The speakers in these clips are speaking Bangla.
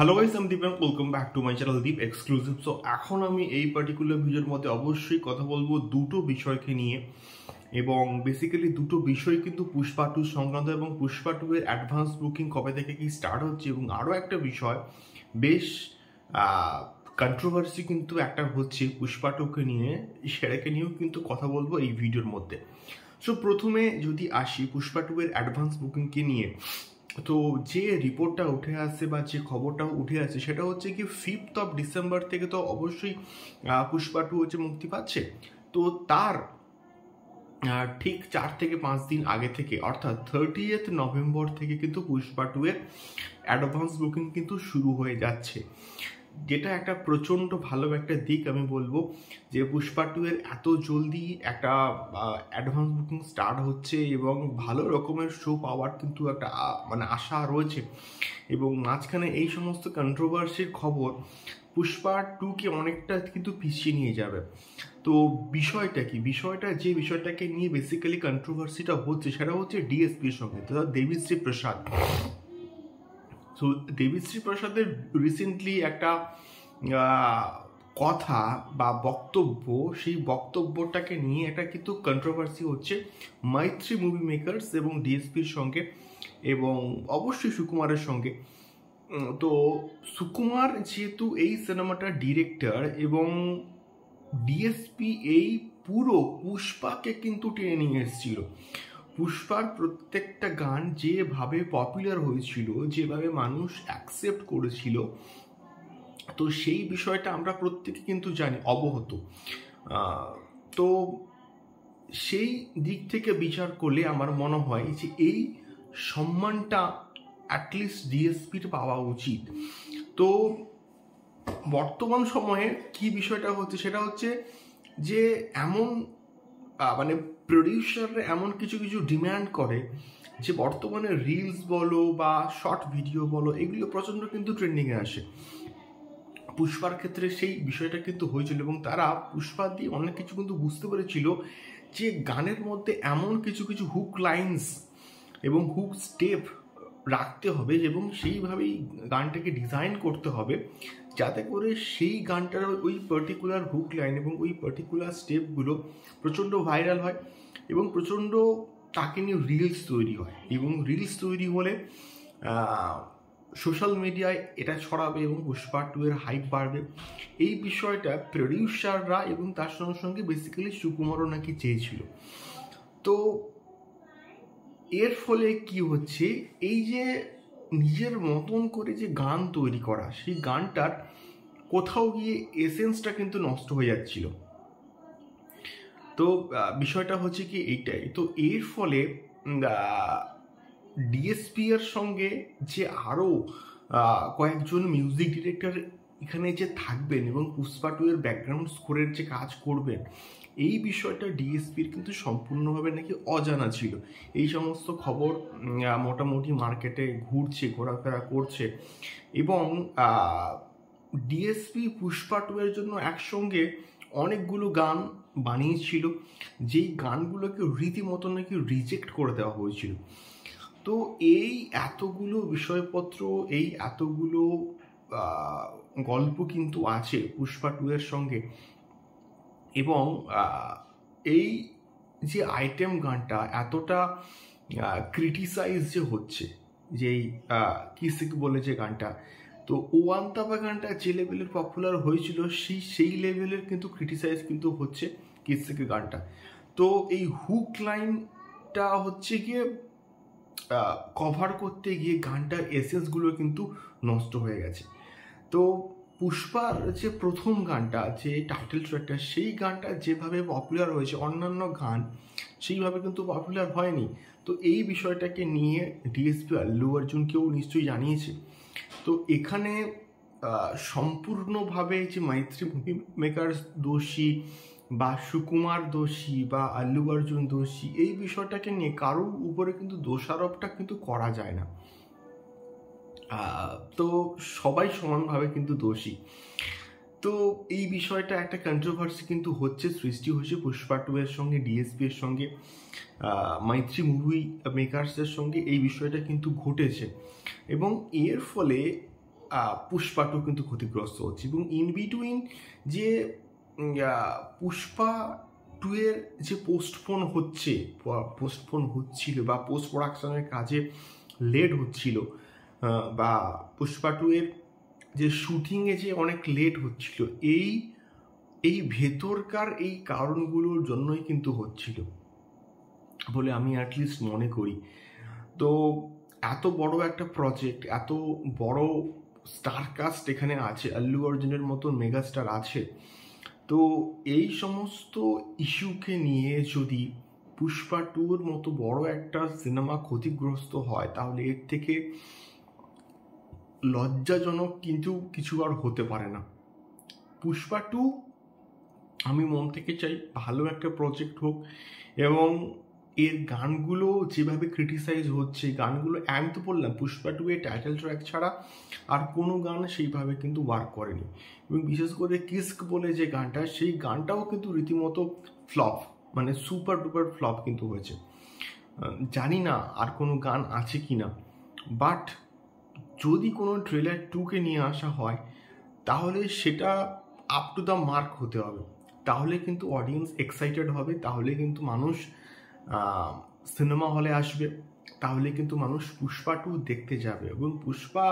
হ্যালো গাইস, আমি Deep, welcome back to my channel Deep exclusive. So এখন আমি এই পার্টিকুলার ভিডিওর মধ্যে অবশ্যই কথা বলবো দুটো বিষয়কে নিয়ে, এবং বেসিক্যালি দুটো বিষয় কিন্তু পুষ্পা টু সংক্রান্ত, এবং পুষ্পা টু এর অ্যাডভান্স বুকিং কবে থেকে কি স্টার্ট হচ্ছে, এবং আরও একটা বিষয় বেশ কন্ট্রোভার্সি কিন্তু একটা হচ্ছে পুষ্পা টুকে নিয়ে, সেটাকে নিয়েও কিন্তু কথা বলবো এই ভিডিওর মধ্যে। সো প্রথমে যদি আসি পুষ্পা টু এর অ্যাডভান্স বুকিংকে নিয়ে, তো যে রিপোর্টটা উঠে আসছে বা যে খবরটা উঠে আসছে সেটা হচ্ছে কি 5th অফ ডিসেম্বর থেকে তো অবশ্যই পুষ্পা টু হচ্ছে মুক্তি পাচ্ছে। তো তার ঠিক 4 থেকে 5 দিন আগে থেকে, অর্থাৎ 30th নভেম্বর থেকে কিন্তু পুষ্পা টু এর অ্যাডভান্স বুকিং কিন্তু শুরু হয়ে যাচ্ছে, যেটা একটা প্রচণ্ড ভালো একটা দিক আমি বলবো, যে পুষ্পা টু এর এত জলদি একটা অ্যাডভান্স বুকিং স্টার্ট হচ্ছে এবং ভালো রকমের শো পাওয়ার কিন্তু একটা মানে আশা রয়েছে। এবং মাঝখানে এই সমস্ত কন্ট্রোভার্সির খবর পুষ্পা টুকে অনেকটা কিন্তু পিছিয়ে নিয়ে যাবে। তো বিষয়টা কি, যে বিষয়টাকে নিয়ে বেসিক্যালি কন্ট্রোভার্সিটা হচ্ছে সেটা হচ্ছে ডিএসপির সঙ্গে, তো দেবীশ্রী প্রসাদ। তো দেবীশ্রী প্রসাদের রিসেন্টলি একটা কথা বা বক্তব্য, সেই বক্তব্যটাকে নিয়ে একটা কিন্তু কন্ট্রোভার্সি হচ্ছে মৈত্রী মুভি মেকার্স এবং ডিএসপির সঙ্গে, এবং অবশ্যই সুকুমারের সঙ্গে। তো সুকুমার যেহেতু এই সিনেমাটার ডিরেক্টর, এবং ডিএসপি এই পুরো পুষ্পাকে কিন্তু টেনে নিয়ে এসেছিল। পুষ্পার প্রত্যেকটা গান যেভাবে পপুলার হয়েছিল, যেভাবে মানুষ অ্যাকসেপ্ট করেছিল, তো সেই বিষয়টা আমরা প্রত্যেকে কিন্তু জানি, অবগত। তো সেই দিক থেকে বিচার করলে আমার মনে হয় যে এই সম্মানটা অ্যাটলিস্ট ডিএসপির পাওয়া উচিত। তো বর্তমান সময়ে কি বিষয়টা হচ্ছে সেটা হচ্ছে যে এমন মানে প্রডিউসাররা এমন কিছু কিছু ডিম্যান্ড করে যে বর্তমানে রিলস বলো বা শর্ট ভিডিও বলো, এগুলো প্রচণ্ড কিন্তু ট্রেন্ডিংয়ে আসে। পুষ্পার ক্ষেত্রে সেই বিষয়টা কিন্তু হয়েছিল, এবং তারা পুষ্পা দিয়ে অনেক কিছু কিন্তু বুঝতে পেরেছিল যে গানের মধ্যে এমন কিছু কিছু হুক লাইন্স এবং হুক স্টেপ রাখতে হবে, এবং সেইভাবেই গানটাকে ডিজাইন করতে হবে যাতে করে সেই গানটার ওই পার্টিকুলার হুক লাইন এবং ওই পার্টিকুলার স্টেপগুলো প্রচণ্ড ভাইরাল হয়, এবং প্রচণ্ড তাকে নিয়ে রিলস তৈরি হয়, এবং রিলস তৈরি হলে সোশ্যাল মিডিয়ায় এটা ছড়াবে এবং পুষ্পা টু এর হাইপ বাড়বে। এই বিষয়টা প্রডিউসাররা এবং তার সঙ্গে সঙ্গে বেসিক্যালি সুকুমারও নাকি চেয়েছিল। তো এর ফলে কি হচ্ছে, এই যে নিজের মতন করে যে গান তৈরি করা, সেই গানটার কোথাও গিয়ে এসেন্সটা কিন্তু নষ্ট হয়ে যাচ্ছিল। তো বিষয়টা হচ্ছে কি এইটাই। তো এর ফলে ডিএসপি এর সঙ্গে যে আরও কয়েকজন মিউজিক ডিরেক্টর এখানে যে থাকবেন এবং পুষ্পা টু এর ব্যাকগ্রাউন্ড স্কোরের যে কাজ করবেন, এই বিষয়টা ডিএসপির কিন্তু সম্পূর্ণভাবে নাকি অজানা ছিল। এই সমস্ত খবর মোটামুটি মার্কেটে ঘুরছে, ঘোরাফেরা করছে, এবং ডিএসপি পুষ্পা টু এর জন্য একসঙ্গে অনেকগুলো গান বানিয়েছিল, যেই গানগুলোকে রীতিমতো নাকি রিজেক্ট করে দেওয়া হয়েছিল। তো এই এতগুলো বিষয়পত্র, এই এতগুলো গল্প কিন্তু আছে পুষ্পা টু এর সঙ্গে, এবং এই যে আইটেম গানটা এতটা ক্রিটিসাইজ যে হচ্ছে, যেই কিসিক বলে যে গানটা, তো ওয়ান তাবা গানটা যে লেভেলের পপুলার হয়েছিল সেই লেভেলের কিন্তু ক্রিটিসাইজ কিন্তু হচ্ছে কিসিক গানটা। তো এই হুক লাইনটা হচ্ছে গিয়ে কভার করতে গিয়ে গানটার এসেন্সগুলো কিন্তু নষ্ট হয়ে গেছে। তো পুষ্পার যে প্রথম গানটা, যে টাইটেল ট্র্যাকটা, সেই গানটা যেভাবে পপুলার হয়েছে, অন্যান্য গান সেইভাবে কিন্তু পপুলার হয়নি। তো এই বিষয়টাকে নিয়ে ডিএসপি আল্লু অর্জুনকেও নিশ্চয়ই জানিয়েছে। তো এখানে সম্পূর্ণভাবে যে মৈত্রী মুভি মেকার্স দোষী বা সুকুমার দোষী বা আল্লু অর্জুন দোষী, এই বিষয়টাকে নিয়ে কারোর উপরে কিন্তু দোষারোপটা কিন্তু করা যায় না। তো সবাই সমানভাবে কিন্তু দোষী। তো এই বিষয়টা একটা কন্ট্রোভার্সি কিন্তু হচ্ছে, সৃষ্টি হয়েছে পুষ্পা টু এর সঙ্গে, ডিএসপি এর সঙ্গে, মৈত্রী মুভি মেকার্সের সঙ্গে এই বিষয়টা কিন্তু ঘটেছে, এবং এর ফলে পুষ্পা 2 কিন্তু ক্ষতিগ্রস্ত হচ্ছে, এবং ইন বিটুইন যে পুষ্পা 2 এর যে পোস্টপোন হচ্ছিল বা পোস্ট প্রোডাকশনের কাজে লেট হচ্ছিল, বা পুষ্পা 2 এর যে শুটিংয়ে যে অনেক লেট হচ্ছিল, এই ভেতরকার এই কারণগুলোর জন্যই কিন্তু হচ্ছিল বলে আমি অ্যাটলিস্ট মনে করি। তো এত বড় একটা প্রজেক্ট, এত বড় স্টার কাস্ট এখানে আছে, আল্লু অর্জুনের মতন মেগাস্টার আছে, তো এই সমস্ত ইস্যুকে নিয়ে যদি পুষ্পা 2-র মতো বড় একটা সিনেমা ক্ষতিগ্রস্ত হয়, তাহলে এর থেকে লজ্জাজনক কিন্তু কিছু আর হতে পারে না। পুষ্পা 2 আমি মন থেকে চাই ভালো একটা প্রজেক্ট হোক, এবং এর গানগুলো যেভাবে ক্রিটিসাইজ হচ্ছে, গানগুলো আমি তো বললাম পুষ্পা 2 এর টাইটেল ট্র্যাক ছাড়া আর কোনো গান সেইভাবে কিন্তু ওয়ার্ক করেনি, এবং বিশেষ করে কিস্ক বলে যে গানটা, সেই গানটাও কিন্তু রীতিমতো ফ্লপ, মানে সুপার ডুপার ফ্লপ কিন্তু হয়েছে। জানি না আর কোনো গান আছে কি না, বাট যদি কোনো ট্রেলার 2-কে নিয়ে আসা হয় তাহলে সেটা আপ টু দ্য মার্ক হতে হবে, তাহলে কিন্তু অডিয়েন্স এক্সাইটেড হবে, তাহলে কিন্তু মানুষ সিনেমা হলে আসবে, তাহলে কিন্তু মানুষ পুষ্পা 2 দেখতে যাবে। এবং পুষ্পা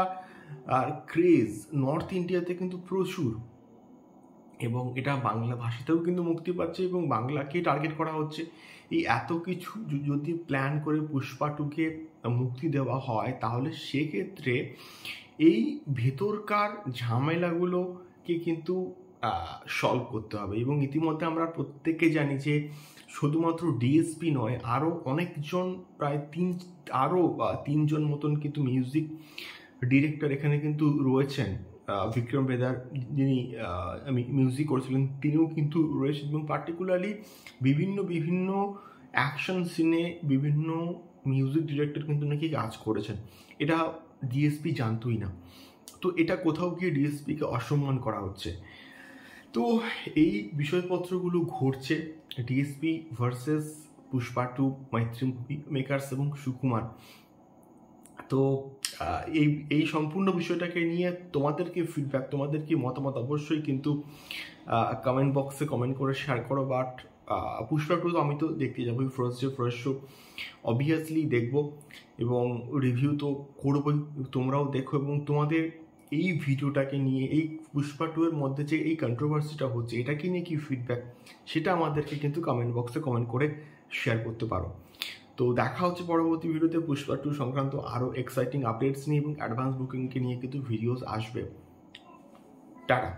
আর ক্রেজ নর্থ ইন্ডিয়াতে কিন্তু প্রচুর, এবং এটা বাংলা ভাষাতেও কিন্তু মুক্তি পাচ্ছে, এবং বাংলাকেই টার্গেট করা হচ্ছে। এই এত কিছু যদি প্ল্যান করে পুষ্পা 2-কে মুক্তি দেওয়া হয়, তাহলে সেক্ষেত্রে এই ভেতরকার ঝামেলাগুলোকে কিন্তু সলভ করতে হবে। এবং ইতিমধ্যে আমরা প্রত্যেকে জানি যে শুধুমাত্র ডিএসপি নয়, আরও অনেকজন, প্রায় তিনজন মতন কিন্তু মিউজিক ডিরেক্টর এখানে কিন্তু রয়েছেন। বিক্রম বেদার, যিনি মিউজিক করেছিলেন, তিনিও কিন্তু রয়েছেন, এবং পার্টিকুলারলি বিভিন্ন অ্যাকশন সিনে বিভিন্ন মিউজিক ডিরেক্টর কিন্তু নাকি কাজ করেছেন। এটা ডিএসপি জানতোই না, তো এটা কোথাও গিয়ে ডিএসপিকে অসম্মান করা হচ্ছে। তো এই বিষয়পত্রগুলো ঘটছে ডিএসপি ভার্সেস পুষ্পা 2, মৈত্রী মুভি মেকার্স এবং সুকুমার। তো এই সম্পূর্ণ বিষয়টাকে নিয়ে তোমাদের কি ফিডব্যাক, তোমাদের কি মতামত, অবশ্যই কিন্তু কমেন্ট বক্সে কমেন্ট করে শেয়ার করো। বাট পুষ্পা 2 তো আমি তো দেখতে যাবোই, ফার্স্ট শো অবভিয়াসলি দেখবো, এবং রিভিউ তো করবোই, তোমরাও দেখো। এবং তোমাদের এই ভিডিওটাকে নিয়ে, এই পুষ্পা 2 এর মধ্যে যে এই কন্ট্রোভার্সিটা হচ্ছে, এটাকে নিয়ে কি ফিডব্যাক, সেটা আমাদেরকে কিন্তু কমেন্ট বক্সে কমেন্ট করে শেয়ার করতে পারো। তো দেখা হচ্ছে পরবর্তী ভিডিওতে পুষ্পা 2 সংক্রান্ত আরও এক্সাইটিং আপডেটস নিয়ে, এবং অ্যাডভান্স বুকিংকে নিয়ে কিন্তু ভিডিওস আসবে। টাটা।